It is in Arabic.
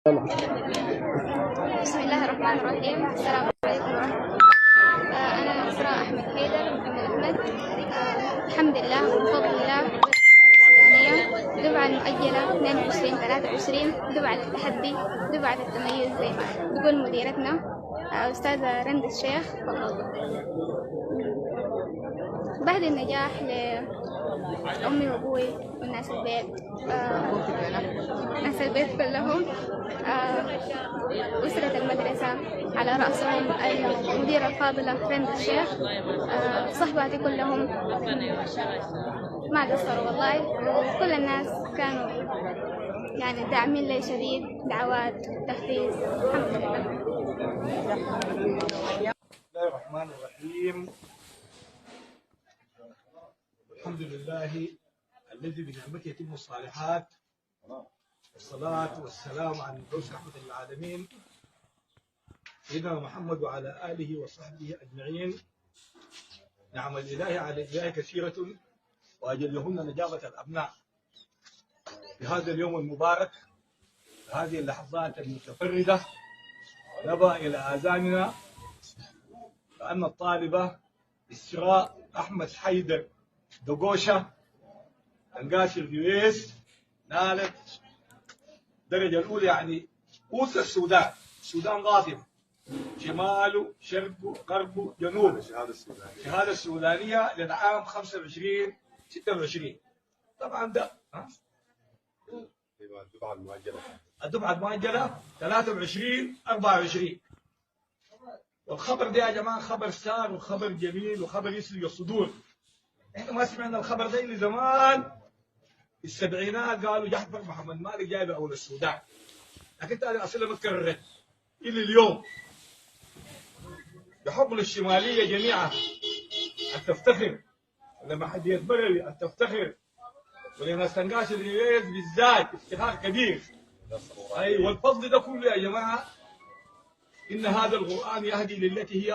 بسم الله الرحمن الرحيم. السلام عليكم ورحمة الله. أنا إسراء أحمد حيدر محمد أحمد. الحمد لله وبفضل الله السودانية دفعة المؤجلة 22-23 دفعة التحدي دفعة التميز زي ما تقول مديرتنا أستاذة رند الشيخ. بعد النجاح لأمي وأبوي والناس البيت ناس البيت كلهم أسرة المدرسة على رأسهم المديرة الفاضلة رند الشيخ، صحباتي كلهم ما قصروا والله، وكل الناس كانوا يعني داعمين لي شديد، دعوات تحفيز. الحمد لله. بسم الله الرحمن الرحيم. الحمد لله الذي بنعمته يتم الصالحات، والصلاة والسلام على المبعوث رحمة للعالمين سيدنا محمد وعلى آله وصحبه أجمعين. نعم الإله على الإله كثيرة وأجلهن نجابة الأبناء في هذا اليوم المبارك، في هذه اللحظات المتفردة نبأ إلى آذاننا فأن الطالبة إسراء أحمد حيدر دقوشة القاشر جويس نالت الدرجة الأولى، يعني أوس السودان، السودان قاطبة شماله شرقه غربه جنوبه، الشهادة السودانية للعام 25-26. طبعا ده الدفعة المؤجلة 23-24. والخبر ده يا جماعة خبر سار وخبر جميل وخبر يسلي الصدور. احنا ما سمعنا الخبر ده اللي زمان في السبعينات قالوا جعفر محمد مالك جايب اول السودان، لكن هذه اصلا ما تكررت الى اليوم. بحكم الشماليه جميعا ان تفتخر، لما حد يتبرر ان تفتخر، ولناس تنقاش الرياض بالذات افتخار كبير. اي والفضل ده كله يا جماعه ان هذا القران يهدي للتي هي